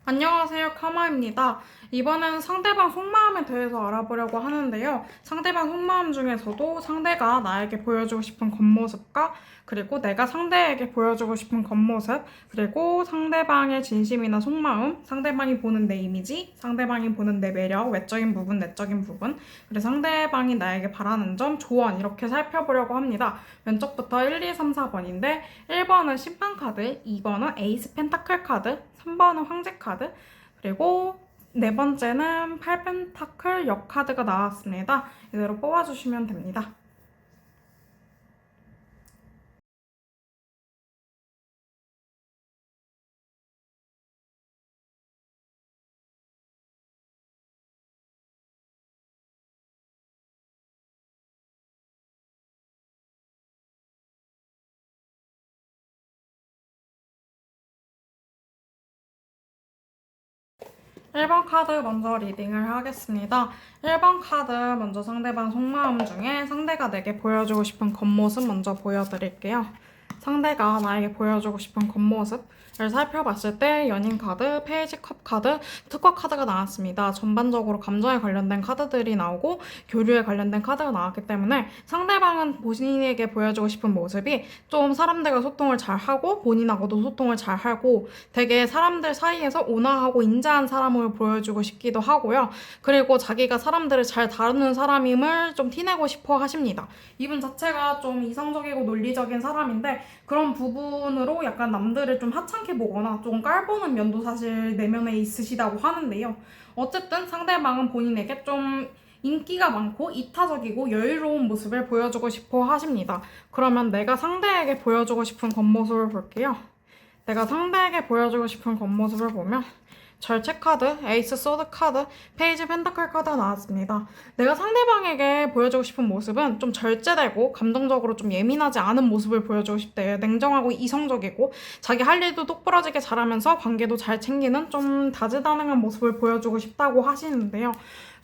안녕하세요, 카마입니다. 이번엔 상대방 속마음에 대해서 알아보려고 하는데요. 상대방 속마음 중에서도 상대가 나에게 보여주고 싶은 겉모습과 그리고 내가 상대에게 보여주고 싶은 겉모습, 그리고 상대방의 진심이나 속마음, 상대방이 보는 내 이미지, 상대방이 보는 내 매력, 외적인 부분, 내적인 부분, 그리고 상대방이 나에게 바라는 점, 조언 이렇게 살펴보려고 합니다. 왼쪽부터 1, 2, 3, 4번인데 1번은 심판카드, 2번은 에이스 펜타클 카드, 3번은 황제 카드, 그리고 네 번째는 8펜타클 역 카드가 나왔습니다. 이대로 뽑아주시면 됩니다. 1번 카드 먼저 리딩을 하겠습니다. 1번 카드 먼저 상대방 속마음 중에 상대가 내게 보여주고 싶은 겉모습 먼저 보여드릴게요. 상대가 나에게 보여주고 싶은 겉모습을 살펴봤을 때 연인 카드, 페이지 컵 카드, 특화 카드가 나왔습니다. 전반적으로 감정에 관련된 카드들이 나오고 교류에 관련된 카드가 나왔기 때문에 상대방은 본인에게 보여주고 싶은 모습이 좀 사람들과 소통을 잘하고 본인하고도 소통을 잘하고 되게 사람들 사이에서 온화하고 인자한 사람을 보여주고 싶기도 하고요. 그리고 자기가 사람들을 잘 다루는 사람임을 좀 티내고 싶어 하십니다. 이분 자체가 좀 이성적이고 논리적인 사람인데 그런 부분으로 약간 남들을 좀 하찮게 보거나 조금 깔보는 면도 사실 내면에 있으시다고 하는데요. 어쨌든 상대방은 본인에게 좀 인기가 많고 이타적이고 여유로운 모습을 보여주고 싶어 하십니다. 그러면 내가 상대에게 보여주고 싶은 겉모습을 볼게요. 내가 상대에게 보여주고 싶은 겉모습을 보면 절체 카드, 에이스 소드 카드, 페이지 펜타클 카드가 나왔습니다. 내가 상대방에게 보여주고 싶은 모습은 좀 절제되고 감정적으로 좀 예민하지 않은 모습을 보여주고 싶대요. 냉정하고 이성적이고 자기 할 일도 똑부러지게 잘하면서 관계도 잘 챙기는 좀 다재다능한 모습을 보여주고 싶다고 하시는데요.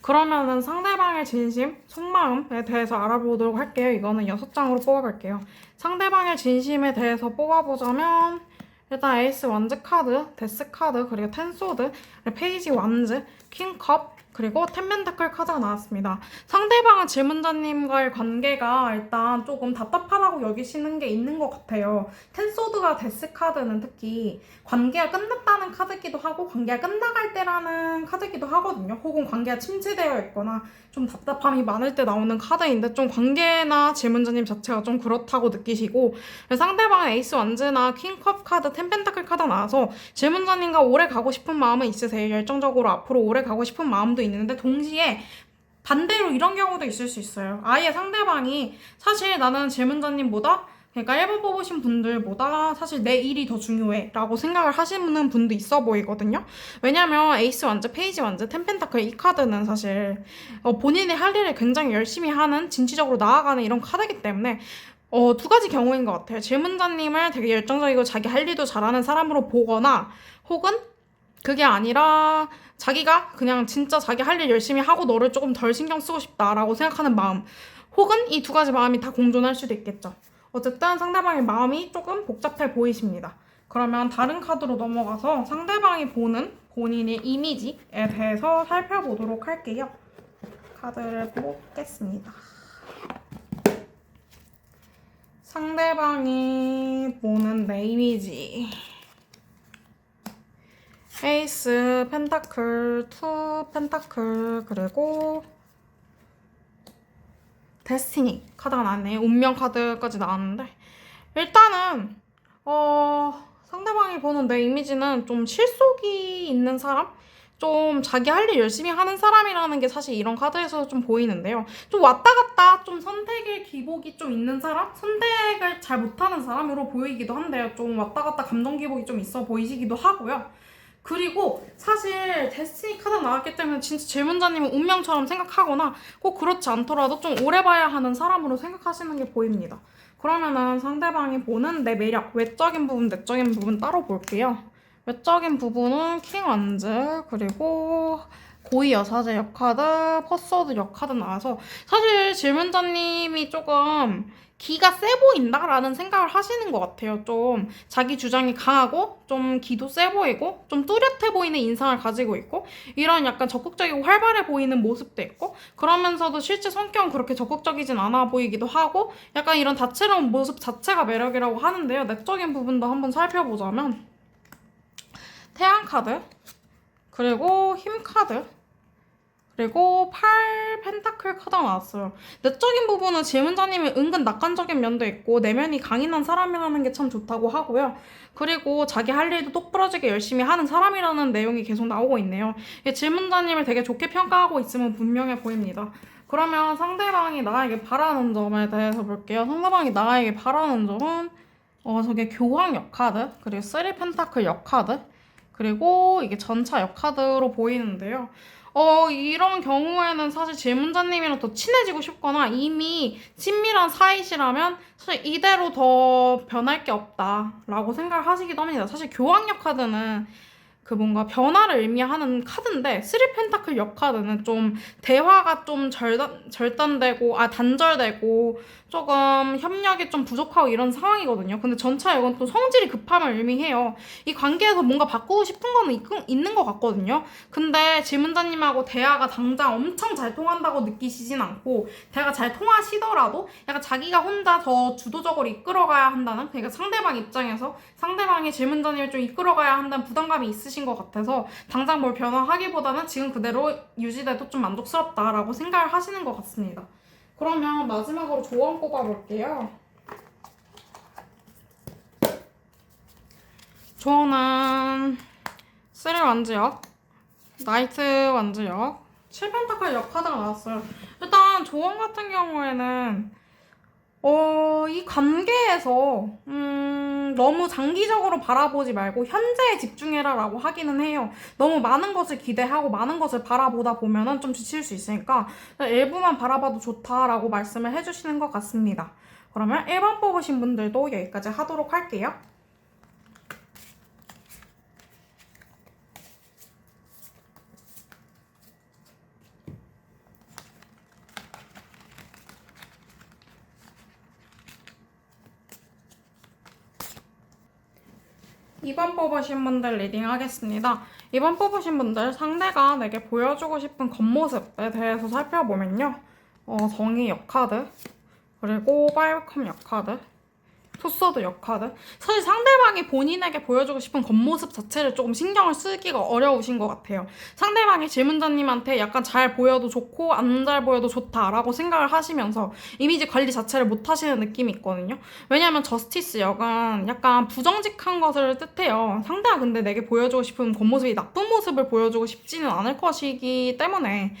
그러면은 상대방의 진심, 속마음에 대해서 알아보도록 할게요. 이거는 6장으로 뽑아볼게요. 상대방의 진심에 대해서 뽑아보자면 일단 에이스 완즈 카드, 데스 카드, 그리고 텐소드, 페이지 완즈, 킹컵, 그리고 텐펜타클 카드가 나왔습니다. 상대방은 질문자님과의 관계가 일단 조금 답답하다고 여기시는 게 있는 것 같아요. 텐소드가 데스 카드는 특히 관계가 끝났다는 카드기도 하고 관계가 끝나갈 때라는 카드기도 하거든요. 혹은 관계가 침체되어 있거나 좀 답답함이 많을 때 나오는 카드인데 좀 관계나 질문자님 자체가 좀 그렇다고 느끼시고 상대방은 에이스 완즈나 퀸컵 카드, 텐펜타클 카드 나와서 질문자님과 오래 가고 싶은 마음은 있으세요. 열정적으로 앞으로 오래 가고 싶은 마음도 있는데 동시에 반대로 이런 경우도 있을 수 있어요. 아예 상대방이 사실 나는 질문자님보다 그러니까 1번 뽑으신 분들보다 사실 내 일이 더 중요해 라고 생각을 하시는 분도 있어 보이거든요. 왜냐면 에이스 완즈, 페이지 완즈, 텐펜타클 이 카드는 사실 본인이 할 일을 굉장히 열심히 하는 진취적으로 나아가는 이런 카드이기 때문에 두 가지 경우인 것 같아요. 질문자님을 되게 열정적이고 자기 할 일도 잘하는 사람으로 보거나 혹은 그게 아니라 자기가 그냥 진짜 자기 할 일 열심히 하고 너를 조금 덜 신경 쓰고 싶다라고 생각하는 마음 혹은 이 두 가지 마음이 다 공존할 수도 있겠죠. 어쨌든 상대방의 마음이 조금 복잡해 보이십니다. 그러면 다른 카드로 넘어가서 상대방이 보는 본인의 이미지에 대해서 살펴보도록 할게요. 카드를 뽑겠습니다. 상대방이 보는 내 이미지. 에이스, 펜타클, 투, 펜타클, 그리고 데스티니 카드가 나왔네. 운명 카드까지 나왔는데 일단은 상대방이 보는 내 이미지는 좀 실속이 있는 사람? 좀 자기 할 일 열심히 하는 사람이라는 게 사실 이런 카드에서 좀 보이는데요. 좀 왔다 갔다 좀 선택의 기복이 좀 있는 사람? 선택을 잘 못하는 사람으로 보이기도 한데요. 좀 왔다 갔다 감정 기복이 좀 있어 보이시기도 하고요. 그리고 사실 데스티니 카드 나왔기 때문에 진짜 질문자님은 운명처럼 생각하거나 꼭 그렇지 않더라도 좀 오래 봐야 하는 사람으로 생각하시는 게 보입니다. 그러면은 상대방이 보는 내 매력, 외적인 부분, 내적인 부분 따로 볼게요. 외적인 부분은 킹 완즈, 그리고 고위 여사제 역카드, 퍼스워드 역카드 나와서 사실 질문자님이 조금 기가 세 보인다라는 생각을 하시는 것 같아요. 좀 자기 주장이 강하고 좀 기도 세 보이고 좀 뚜렷해 보이는 인상을 가지고 있고 이런 약간 적극적이고 활발해 보이는 모습도 있고 그러면서도 실제 성격은 그렇게 적극적이진 않아 보이기도 하고 약간 이런 다채로운 모습 자체가 매력이라고 하는데요. 내적인 부분도 한번 살펴보자면 태양 카드, 그리고 힘 카드, 그리고 8 펜타클 카드가 나왔어요. 내적인 부분은 질문자님이 은근 낙관적인 면도 있고 내면이 강인한 사람이라는 게 참 좋다고 하고요. 그리고 자기 할 일도 똑부러지게 열심히 하는 사람이라는 내용이 계속 나오고 있네요. 이게 질문자님을 되게 좋게 평가하고 있으면 분명해 보입니다. 그러면 상대방이 나에게 바라는 점에 대해서 볼게요. 상대방이 나에게 바라는 점은 저게 교황 역카드, 그리고 3 펜타클 역카드, 그리고 이게 전차 역카드로 보이는데요. 이런 경우에는 사실 질문자님이랑 더 친해지고 싶거나 이미 친밀한 사이시라면 사실 이대로 더 변할 게 없다라고 생각을 하시기도 합니다. 사실 교황역 카드는 그 뭔가 변화를 의미하는 카드인데 3 펜타클 역카드는 좀 대화가 좀 절단되고 단절되고 조금 협력이 좀 부족하고 이런 상황이거든요. 근데 전차 역은 또 성질이 급함을 의미해요. 이 관계에서 뭔가 바꾸고 싶은 거는 있는 것 같거든요. 근데 질문자님하고 대화가 당장 엄청 잘 통한다고 느끼시진 않고 대화가 잘 통하시더라도 약간 자기가 혼자 더 주도적으로 이끌어가야 한다는, 그러니까 상대방 입장에서 상대방이 질문자님을 좀 이끌어가야 한다는 부담감이 있으신 것 같아서 당장 뭘 변화하기보다는 지금 그대로 유지돼도 좀 만족스럽다라고 생각을 하시는 것 같습니다. 그러면 마지막으로 조언 뽑아볼게요. 조언은 3 완즈역, 나이트 완즈역, 7 펜타클 역카드가 나왔어요. 일단 조언 같은 경우에는 이 관계에서 너무 장기적으로 바라보지 말고 현재에 집중해라 라고 하기는 해요. 너무 많은 것을 기대하고 많은 것을 바라보다 보면은 좀 지칠 수 있으니까 일부만 바라봐도 좋다라고 말씀을 해주시는 것 같습니다. 그러면 1번 뽑으신 분들도 여기까지 하도록 할게요. 2번 뽑으신 분들 리딩 하겠습니다. 2번 뽑으신 분들 상대가 내게 보여주고 싶은 겉모습에 대해서 살펴보면요. 정의 역카드, 그리고 파이브컵 역카드, 투서드 역카드. 사실 상대방이 본인에게 보여주고 싶은 겉모습 자체를 조금 신경을 쓰기가 어려우신 것 같아요. 상대방이 질문자님한테 약간 잘 보여도 좋고 안 잘 보여도 좋다라고 생각을 하시면서 이미지 관리 자체를 못 하시는 느낌이 있거든요. 왜냐하면 저스티스 역은 약간 부정직한 것을 뜻해요. 상대가 근데 내게 보여주고 싶은 겉모습이 나쁜 모습을 보여주고 싶지는 않을 것이기 때문에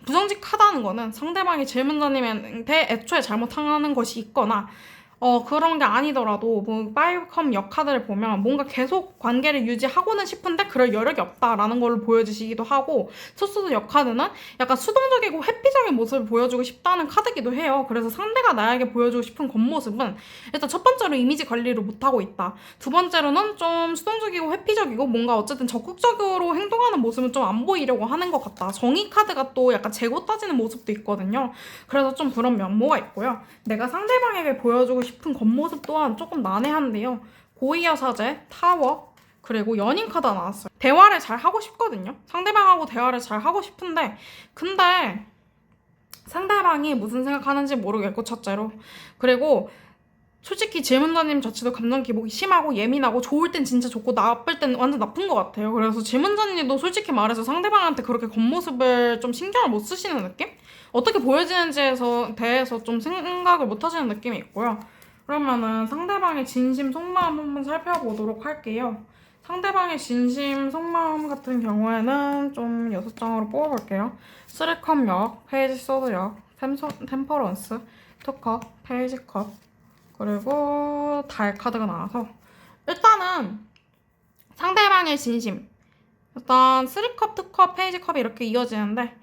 부정직하다는 거는 상대방이 질문자님한테 애초에 잘못하는 것이 있거나 그런 게 아니더라도 뭐 파이브컴 역카드를 보면 뭔가 계속 관계를 유지하고는 싶은데 그럴 여력이 없다라는 걸 보여주시기도 하고, 투소드 역카드는 약간 수동적이고 회피적인 모습을 보여주고 싶다는 카드기도 해요. 그래서 상대가 나에게 보여주고 싶은 겉모습은 일단 첫 번째로 이미지 관리를 못하고 있다. 두 번째로는 좀 수동적이고 회피적이고 뭔가 어쨌든 적극적으로 행동하는 모습은 좀 안 보이려고 하는 것 같다. 정의 카드가 또 약간 재고 따지는 모습도 있거든요. 그래서 좀 그런 면모가 있고요. 내가 상대방에게 보여주고 싶은 겉모습 또한 조금 난해한데요. 고위여사제, 타워, 그리고 연인 카드가 나왔어요. 대화를 잘 하고 싶거든요. 상대방하고 대화를 잘 하고 싶은데 근데 상대방이 무슨 생각하는지 모르겠고 첫째로, 그리고 솔직히 질문자님 자체도 감정 기복이 심하고 예민하고 좋을 땐 진짜 좋고 나쁠 땐 완전 나쁜 것 같아요. 그래서 질문자님도 솔직히 말해서 상대방한테 그렇게 겉모습을 좀 신경을 못 쓰시는 느낌? 어떻게 보여지는지에 대해서 좀 생각을 못 하시는 느낌이 있고요. 그러면은 상대방의 진심 속마음 한번 살펴보도록 할게요. 상대방의 진심 속마음 같은 경우에는 좀 6장으로 뽑아볼게요. 3컵 역, 페이지 소드 역, 템퍼런스, 2컵, 페이지 컵, 그리고 달 카드가 나와서 일단은 상대방의 진심, 일단 3컵, 2컵, 페이지 컵이 이렇게 이어지는데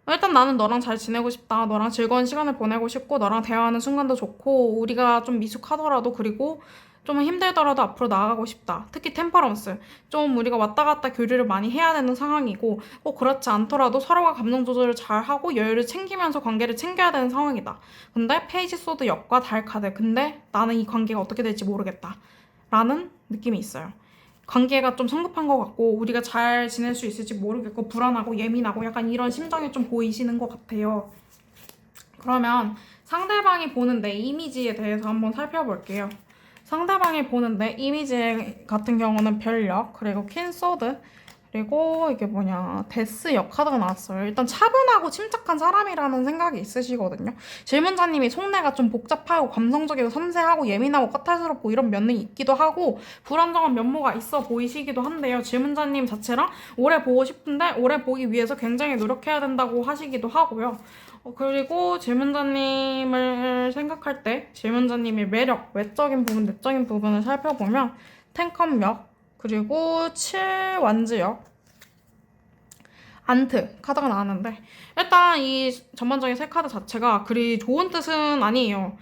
일단 나는 너랑 잘 지내고 싶다. 너랑 즐거운 시간을 보내고 싶고 너랑 대화하는 순간도 좋고 우리가 좀 미숙하더라도 그리고 좀 힘들더라도 앞으로 나아가고 싶다. 특히 템퍼런스. 좀 우리가 왔다 갔다 교류를 많이 해야 되는 상황이고 꼭 그렇지 않더라도 서로가 감정 조절을 잘하고 여유를 챙기면서 관계를 챙겨야 되는 상황이다. 근데 페이지 소드 역과 달 카드. 근데 나는 이 관계가 어떻게 될지 모르겠다. 라는 느낌이 있어요. 관계가 좀 성급한 것 같고 우리가 잘 지낼 수 있을지 모르겠고 불안하고 예민하고 약간 이런 심정이 좀 보이시는 것 같아요. 그러면 상대방이 보는 내 이미지에 대해서 한번 살펴볼게요. 상대방이 보는 내 이미지 같은 경우는 별력, 그리고 퀸소드, 그리고 이게 뭐냐 데스 역카드가 나왔어요. 일단 차분하고 침착한 사람이라는 생각이 있으시거든요. 질문자님이 속내가 좀 복잡하고 감성적이고 섬세하고 예민하고 까탈스럽고 이런 면이 있기도 하고 불안정한 면모가 있어 보이시기도 한데요. 질문자님 자체랑 오래 보고 싶은데 오래 보기 위해서 굉장히 노력해야 된다고 하시기도 하고요. 그리고 질문자님을 생각할 때 질문자님의 매력, 외적인 부분, 내적인 부분을 살펴보면 텐컵력, 그리고 7완즈역, 안트 카드가 나왔는데 일단 이 전반적인 세 카드 자체가 그리 좋은 뜻은 아니에요.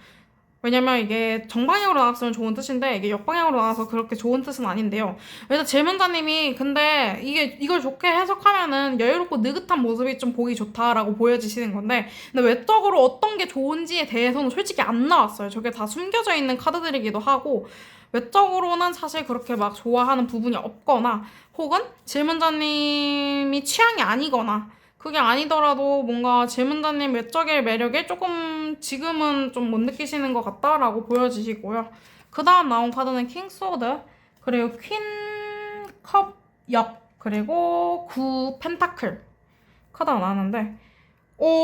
왜냐면 이게 정방향으로 나왔으면 좋은 뜻인데 이게 역방향으로 나와서 그렇게 좋은 뜻은 아닌데요. 일단 질문자님이 근데 이걸 좋게 해석하면은 여유롭고 느긋한 모습이 좀 보기 좋다라고 보여지시는 건데 근데 외적으로 어떤 게 좋은지에 대해서는 솔직히 안 나왔어요. 저게 다 숨겨져 있는 카드들이기도 하고 외적으로는 사실 그렇게 막 좋아하는 부분이 없거나 혹은 질문자님이 취향이 아니거나 그게 아니더라도 뭔가 질문자님 외적의 매력에 조금 지금은 좀 못 느끼시는 것 같다라고 보여지시고요. 그 다음 나온 카드는 킹소드, 그리고 퀸컵 역, 그리고 9 펜타클 카드가 나왔는데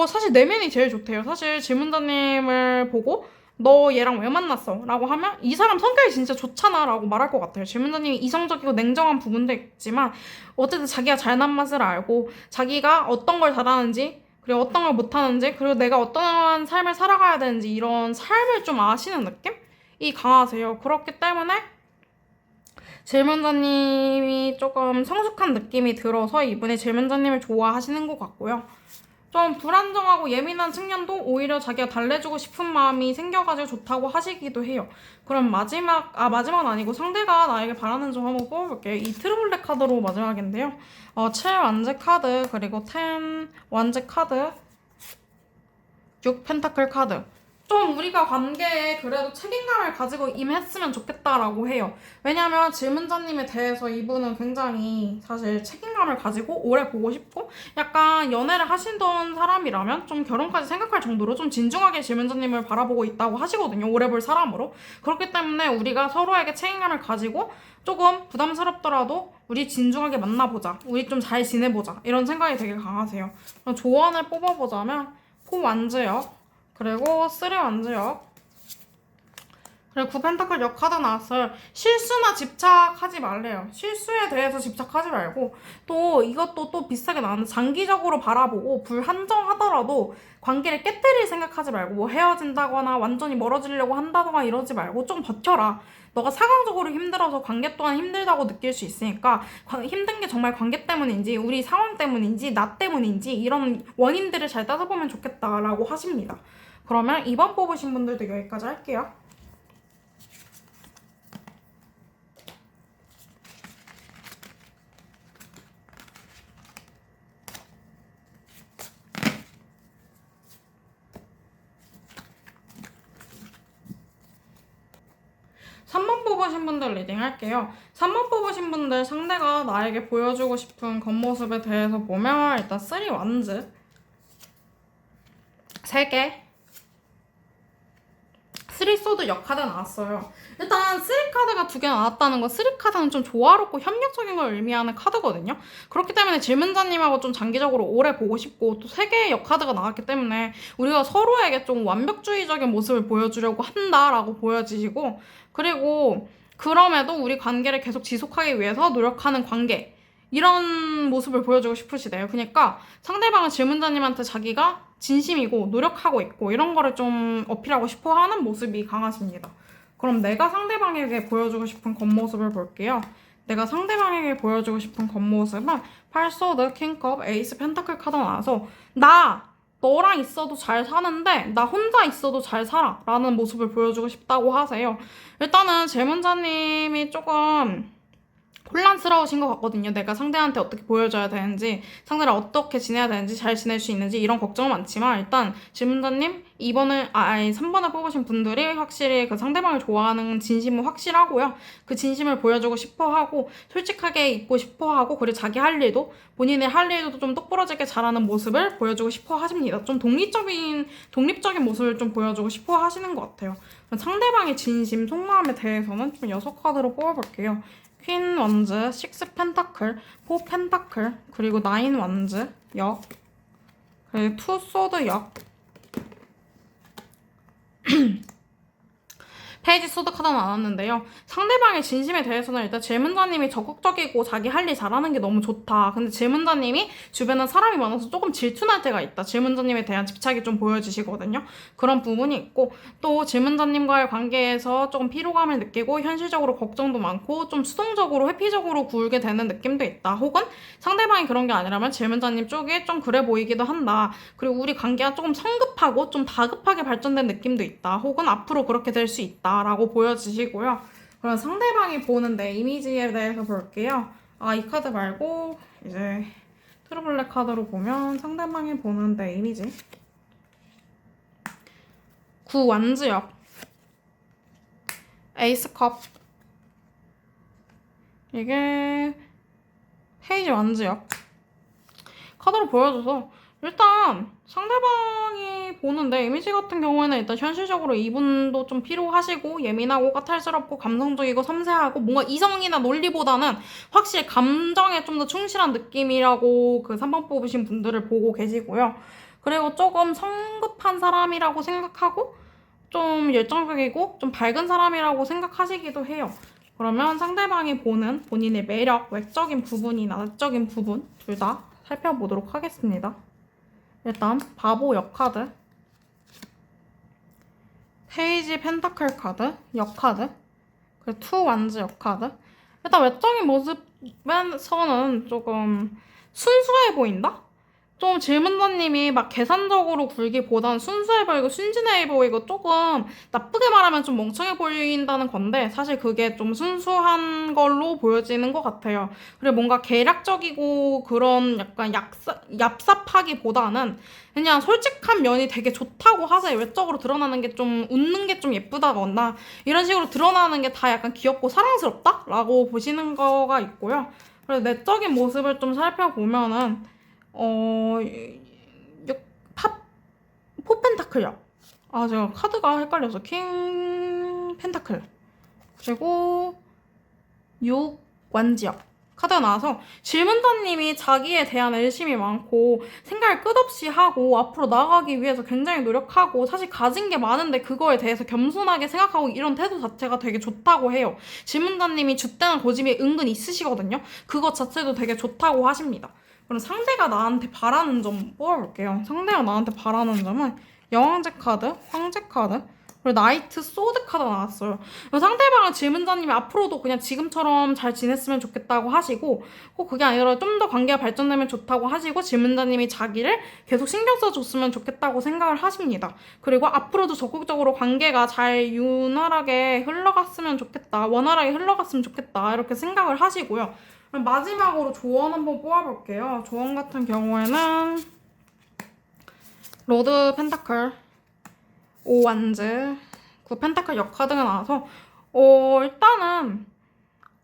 사실 내면이 제일 좋대요. 사실 질문자님을 보고 너 얘랑 왜 만났어? 라고 하면 이 사람 성격이 진짜 좋잖아 라고 말할 것 같아요. 질문자님이 이성적이고 냉정한 부분도 있지만 어쨌든 자기가 잘난 맛을 알고 자기가 어떤 걸 잘하는지 그리고 어떤 걸 못하는지 그리고 내가 어떤 삶을 살아가야 되는지 이런 삶을 좀 아시는 느낌이 강하세요. 그렇기 때문에 질문자님이 조금 성숙한 느낌이 들어서 이분이 질문자님을 좋아하시는 것 같고요. 좀 불안정하고 예민한 측면도 오히려 자기가 달래주고 싶은 마음이 생겨가지고 좋다고 하시기도 해요. 그럼 마지막은 아니고 상대가 나에게 바라는 점 한번 뽑아볼게요. 이 트러블랙 카드로 마지막인데요. 7완즈 카드, 그리고 10완즈 카드, 6 펜타클 카드. 좀 우리가 관계에 그래도 책임감을 가지고 임했으면 좋겠다라고 해요. 왜냐면 질문자님에 대해서 이분은 굉장히 사실 책임감을 가지고 오래 보고 싶고 약간 연애를 하시던 사람이라면 좀 결혼까지 생각할 정도로 좀 진중하게 질문자님을 바라보고 있다고 하시거든요. 오래 볼 사람으로. 그렇기 때문에 우리가 서로에게 책임감을 가지고 조금 부담스럽더라도 우리 진중하게 만나보자. 우리 좀 잘 지내보자. 이런 생각이 되게 강하세요. 조언을 뽑아보자면 4완즈역, 그리고 3완즈역, 그리고 9 펜타클 역 카드 나왔어요. 실수나 집착하지 말래요. 실수에 대해서 집착하지 말고 또 이것도 또 비슷하게 나왔는데 장기적으로 바라보고 불한정하더라도 관계를 깨뜨릴 생각하지 말고 뭐 헤어진다거나 완전히 멀어지려고 한다거나 이러지 말고 좀 버텨라. 너가 상황적으로 힘들어서 관계 또한 힘들다고 느낄 수 있으니까 힘든 게 정말 관계 때문인지 우리 상황 때문인지 나 때문인지 이런 원인들을 잘 따져보면 좋겠다라고 하십니다. 그러면 2번 뽑으신 분들도 여기까지 할게요. 3번 뽑으신 분들 리딩 할게요. 3번 뽑으신 분들 상대가 나에게 보여주고 싶은 겉모습에 대해서 보면 일단 3완즈 3개, 3소드 역카드 나왔어요. 일단 3카드가 2개 나왔다는 거 3카드는 좀 조화롭고 협력적인 걸 의미하는 카드거든요. 그렇기 때문에 질문자님하고 좀 장기적으로 오래 보고 싶고 또 3개의 역카드가 나왔기 때문에 우리가 서로에게 좀 완벽주의적인 모습을 보여주려고 한다라고 보여지시고 그리고 그럼에도 우리 관계를 계속 지속하기 위해서 노력하는 관계 이런 모습을 보여주고 싶으시대요. 그러니까 상대방은 질문자님한테 자기가 진심이고 노력하고 있고 이런 거를 좀 어필하고 싶어 하는 모습이 강하십니다. 그럼 내가 상대방에게 보여주고 싶은 겉모습을 볼게요. 내가 상대방에게 보여주고 싶은 겉모습은 8소드, 킹컵, 에이스 펜타클 카드가 나와서 나 너랑 있어도 잘 사는데 나 혼자 있어도 잘 살아 라는 모습을 보여주고 싶다고 하세요. 일단은 질문자님이 조금 혼란스러우신 것 같거든요. 내가 상대한테 어떻게 보여줘야 되는지, 상대를 어떻게 지내야 되는지, 잘 지낼 수 있는지 이런 걱정은 많지만 일단 질문자님 2번을 아니 3번을 뽑으신 분들이 확실히 그 상대방을 좋아하는 진심은 확실하고요. 그 진심을 보여주고 싶어하고 솔직하게 있고 싶어하고 그리고 자기 할 일도 본인의 할 일도 좀 똑부러지게 잘하는 모습을 보여주고 싶어 하십니다. 좀 독립적인 모습을 좀 보여주고 싶어 하시는 것 같아요. 상대방의 진심, 속마음에 대해서는 좀 6카드로 뽑아볼게요. 퀸 원즈, 식스 펜타클, 포 펜타클, 그리고 나인 원즈 역, 그리고 투 소드 역, 페이지 소드 카드 나왔는데요. 상대방의 진심에 대해서는 일단 질문자님이 적극적이고 자기 할 일 잘하는 게 너무 좋다. 근데 질문자님이 주변에 사람이 많아서 조금 질투날 때가 있다. 질문자님에 대한 집착이 좀 보여지시거든요. 그런 부분이 있고 또 질문자님과의 관계에서 조금 피로감을 느끼고 현실적으로 걱정도 많고 좀 수동적으로 회피적으로 굴게 되는 느낌도 있다. 혹은 상대방이 그런 게 아니라면 질문자님 쪽이 좀 그래 보이기도 한다. 그리고 우리 관계가 조금 성급하고 좀 다급하게 발전된 느낌도 있다. 혹은 앞으로 그렇게 될 수 있다. 라고 보여지시고요. 그럼 상대방이 보는 내 이미지에 대해서 볼게요. 이 카드 말고 이제 트루블랙 카드로 보면 상대방이 보는 내 이미지 9 완즈역, 에이스 컵, 이게 페이지 완즈역 카드로 보여줘서 일단 상대방이 보는 내 이미지 같은 경우에는 일단 현실적으로 이분도 좀 피로하시고 예민하고 까탈스럽고 감성적이고 섬세하고 뭔가 이성이나 논리보다는 확실히 감정에 좀 더 충실한 느낌이라고 그 3번 뽑으신 분들을 보고 계시고요. 그리고 조금 성급한 사람이라고 생각하고 좀 열정적이고 좀 밝은 사람이라고 생각하시기도 해요. 그러면 상대방이 보는 본인의 매력, 외적인 부분이나 내적인 부분 둘 다 살펴보도록 하겠습니다. 일단 바보 역카드, 페이지 펜타클 카드, 역카드, 그리고 투 완즈 역카드. 일단 외적인 모습에서는 조금 순수해 보인다? 좀 질문자님이 막 계산적으로 굴기보단 순수해 보이고 순진해 보이고 조금 나쁘게 말하면 좀 멍청해 보인다는 건데 사실 그게 좀 순수한 걸로 보여지는 것 같아요. 그리고 뭔가 계략적이고 그런 약간 얍삽하기보다는 그냥 솔직한 면이 되게 좋다고 하세요. 외적으로 드러나는 게 좀 웃는 게 좀 예쁘다거나 이런 식으로 드러나는 게 다 약간 귀엽고 사랑스럽다? 라고 보시는 거가 있고요. 그리고 내적인 모습을 좀 살펴보면은 어, 포펜타클이요. 제가 카드가 헷갈려서 킹 펜타클. 그리고 6 완지역. 카드가 나와서 질문자님이 자기에 대한 의심이 많고 생각을 끝없이 하고 앞으로 나아가기 위해서 굉장히 노력하고 사실 가진 게 많은데 그거에 대해서 겸손하게 생각하고 이런 태도 자체가 되게 좋다고 해요. 질문자님이 줏대나 고집이 은근 있으시거든요. 그것 자체도 되게 좋다고 하십니다. 그럼 상대가 나한테 바라는 점 뽑아볼게요. 상대가 나한테 바라는 점은 여왕제 카드, 황제 카드, 그리고 나이트 소드 카드 나왔어요. 상대방은 질문자님이 앞으로도 그냥 지금처럼 잘 지냈으면 좋겠다고 하시고 꼭 그게 아니라 좀 더 관계가 발전되면 좋다고 하시고 질문자님이 자기를 계속 신경 써줬으면 좋겠다고 생각을 하십니다. 그리고 앞으로도 적극적으로 관계가 잘 유난하게 흘러갔으면 좋겠다, 원활하게 흘러갔으면 좋겠다 이렇게 생각을 하시고요. 그럼 마지막으로 조언 한번 뽑아볼게요. 조언 같은 경우에는 로드 펜타클, 5 완즈, 9 펜타클 역카드가 나와서 일단은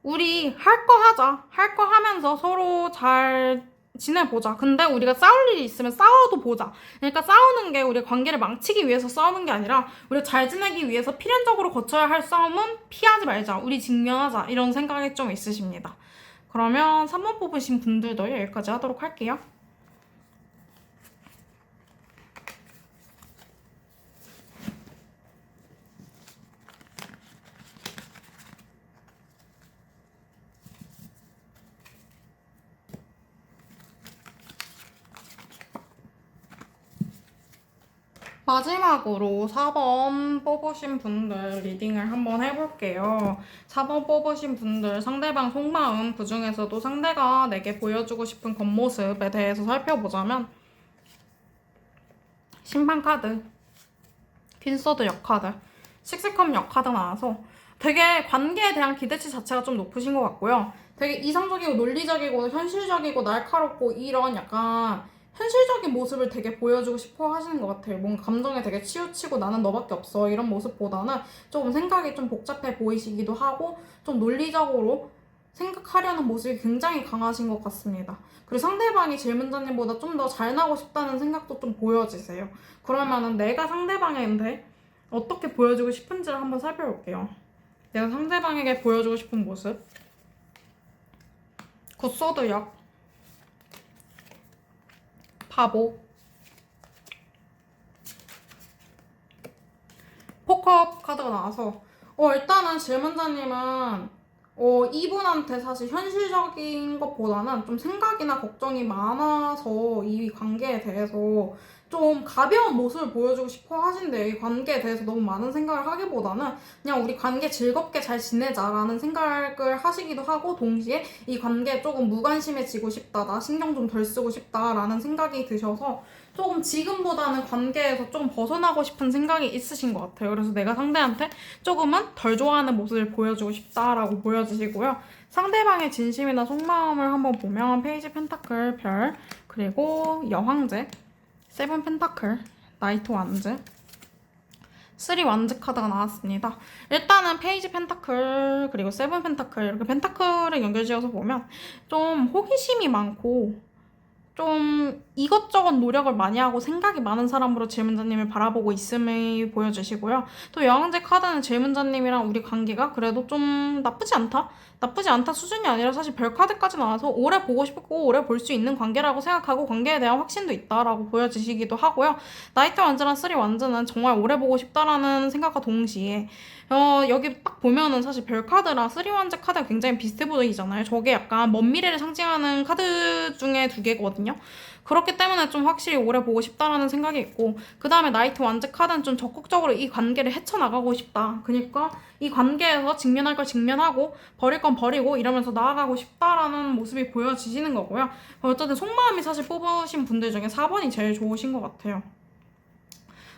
우리 할 거 하자. 할 거 하면서 서로 잘 지내보자. 근데 우리가 싸울 일이 있으면 싸워도 보자. 그러니까 싸우는 게 우리 관계를 망치기 위해서 싸우는 게 아니라 우리가 잘 지내기 위해서 필연적으로 거쳐야 할 싸움은 피하지 말자. 우리 직면하자. 이런 생각이 좀 있으십니다. 그러면 3번 뽑으신 분들도 여기까지 하도록 할게요. 마지막으로 4번 뽑으신 분들 리딩을 한번 해볼게요. 4번 뽑으신 분들 상대방 속마음, 그중에서도 상대가 내게 보여주고 싶은 겉모습에 대해서 살펴보자면 심판 카드, 퀸소드 역카드, 식스컵 역카드 나와서 되게 관계에 대한 기대치 자체가 좀 높으신 것 같고요. 되게 이상적이고 논리적이고 현실적이고 날카롭고 이런 약간 현실적인 모습을 되게 보여주고 싶어 하시는 것 같아요. 뭔가 감정에 되게 치우치고 나는 너밖에 없어 이런 모습보다는 조금 생각이 좀 복잡해 보이시기도 하고 좀 논리적으로 생각하려는 모습이 굉장히 강하신 것 같습니다. 그리고 상대방이 질문자님보다 좀 더 잘 나고 싶다는 생각도 좀 보여지세요. 그러면은 내가 상대방한테 어떻게 보여주고 싶은지를 한번 살펴볼게요. 내가 상대방에게 보여주고 싶은 모습. 굿소드 역, 바보, 포커 카드가 나와서 일단은 질문자님은 이분한테 사실 현실적인 것보다는 좀 생각이나 걱정이 많아서 이 관계에 대해서 좀 가벼운 모습을 보여주고 싶어 하신대요. 이 관계에 대해서 너무 많은 생각을 하기보다는 그냥 우리 관계 즐겁게 잘 지내자라는 생각을 하시기도 하고 동시에 이 관계에 조금 무관심해지고 싶다, 나 신경 좀 덜 쓰고 싶다라는 생각이 드셔서 조금 지금보다는 관계에서 조금 벗어나고 싶은 생각이 있으신 것 같아요. 그래서 내가 상대한테 조금은 덜 좋아하는 모습을 보여주고 싶다라고 보여지시고요. 상대방의 진심이나 속마음을 한번 보면 페이지 펜타클 별, 그리고 여황제, 세븐 펜타클, 나이트 완즈, 3 완즈 카드가 나왔습니다. 일단은 페이지 펜타클 그리고 세븐 펜타클 이렇게 펜타클을 연결지어서 보면 좀 호기심이 많고 좀 이것저것 노력을 많이 하고 생각이 많은 사람으로 질문자님을 바라보고 있음을 보여주시고요. 또 여왕제 카드는 질문자님이랑 우리 관계가 그래도 좀 나쁘지 않다? 나쁘지 않다 수준이 아니라 사실 별 카드까지 나와서 오래 보고 싶고 오래 볼 수 있는 관계라고 생각하고 관계에 대한 확신도 있다라고 보여지시기도 하고요. 나이트 완즈랑 3 완즈는 정말 오래 보고 싶다라는 생각과 동시에 여기 딱 보면은 사실 별 카드랑 3 완즈 카드가 굉장히 비슷해 보이잖아요. 저게 약간 먼 미래를 상징하는 카드 중에 두 개거든요. 그렇기 때문에 좀 확실히 오래 보고 싶다라는 생각이 있고 그 다음에 나이트 완즈 카드는 좀 적극적으로 이 관계를 헤쳐나가고 싶다. 그러니까 이 관계에서 직면할 걸 직면하고 버릴 건 버리고 이러면서 나아가고 싶다라는 모습이 보여지시는 거고요. 어쨌든 속마음이 사실 뽑으신 분들 중에 4번이 제일 좋으신 것 같아요.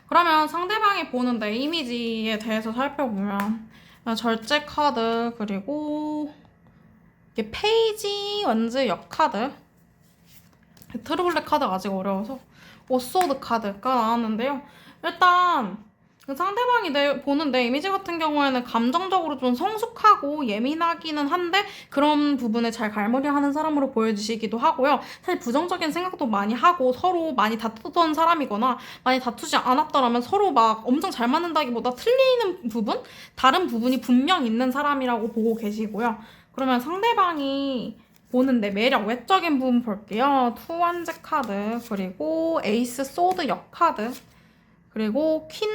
그러면 상대방이 보는 내 이미지에 대해서 살펴보면 절제 카드 그리고 이게 페이지 완즈 역 카드 트루블랙 카드가 아직 어려워서 워소드 카드가 나왔는데요. 일단 상대방이 보는 내 이미지 같은 경우에는 감정적으로 좀 성숙하고 예민하기는 한데 그런 부분에 잘 갈무리하는 사람으로 보여지시기도 하고요. 사실 부정적인 생각도 많이 하고 서로 많이 다투던 사람이거나 많이 다투지 않았더라면 서로 막 엄청 잘 맞는다기보다 틀리는 부분? 다른 부분이 분명 있는 사람이라고 보고 계시고요. 그러면 상대방이 보는 내 매력, 외적인 부분 볼게요. 투완즈 카드, 그리고 에이스 소드 역 카드, 그리고 퀸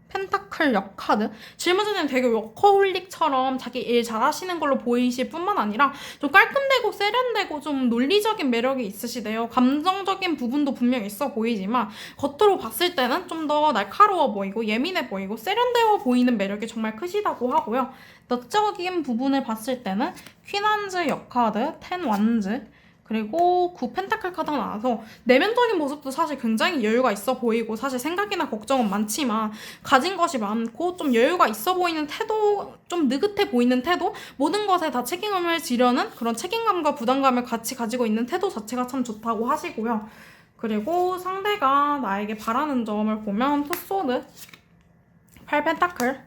펜타클 역 카드. 질문자님 되게 워커홀릭처럼 자기 일 잘하시는 걸로 보이실 뿐만 아니라 좀 깔끔되고 세련되고 좀 논리적인 매력이 있으시대요. 감정적인 부분도 분명 있어 보이지만 겉으로 봤을 때는 좀 더 날카로워 보이고 예민해 보이고 세련되어 보이는 매력이 정말 크시다고 하고요. 내적인 부분을 봤을 때는 퀸완즈 역 카드, 텐 완즈, 그리고 9 펜타클 카드가 나와서 내면적인 모습도 사실 굉장히 여유가 있어 보이고 사실 생각이나 걱정은 많지만 가진 것이 많고 좀 여유가 있어 보이는 태도, 좀 느긋해 보이는 태도, 모든 것에 다 책임을 지려는 그런 책임감과 부담감을 같이 가지고 있는 태도 자체가 참 좋다고 하시고요. 그리고 상대가 나에게 바라는 점을 보면 투소드, 8 펜타클,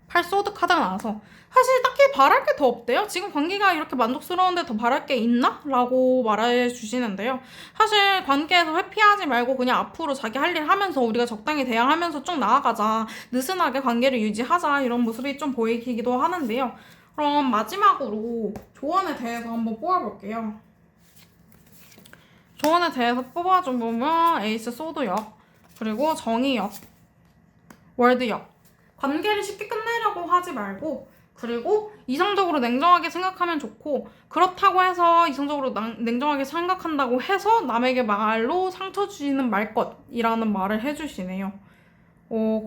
8 소드 카드가 나와서 사실 딱히 바랄 게 더 없대요. 지금 관계가 이렇게 만족스러운데 더 바랄 게 있나? 라고 말해 주시는데요. 사실 관계에서 회피하지 말고 그냥 앞으로 자기 할 일 하면서 우리가 적당히 대항하면서 쭉 나아가자. 느슨하게 관계를 유지하자. 이런 모습이 좀 보이기도 하는데요. 그럼 마지막으로 조언에 대해서 한번 뽑아볼게요. 조언에 대해서 뽑아주면 에이스 소드역, 그리고 정의역, 월드역. 관계를 쉽게 끝내려고 하지 말고 그리고 이성적으로 냉정하게 생각하면 좋고 그렇다고 해서 이성적으로 냉정하게 생각한다고 해서 남에게 말로 상처 주지는 말 것이라는 말을 해주시네요.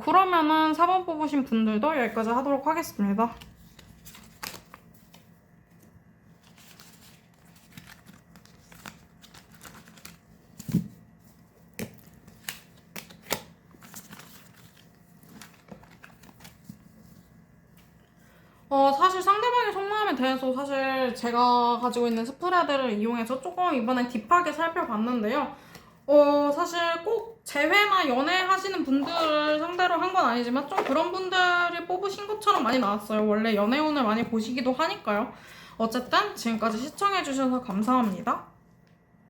그러면은 4번 뽑으신 분들도 여기까지 하도록 하겠습니다. 사실 상대방의 속마음에 대해서 사실 제가 가지고 있는 스프레드를 이용해서 조금 이번에 딥하게 살펴봤는데요. 사실 꼭 재회나 연애하시는 분들을 상대로 한 건 아니지만 좀 그런 분들이 뽑으신 것처럼 많이 나왔어요. 원래 연애운을 많이 보시기도 하니까요. 어쨌든 지금까지 시청해주셔서 감사합니다.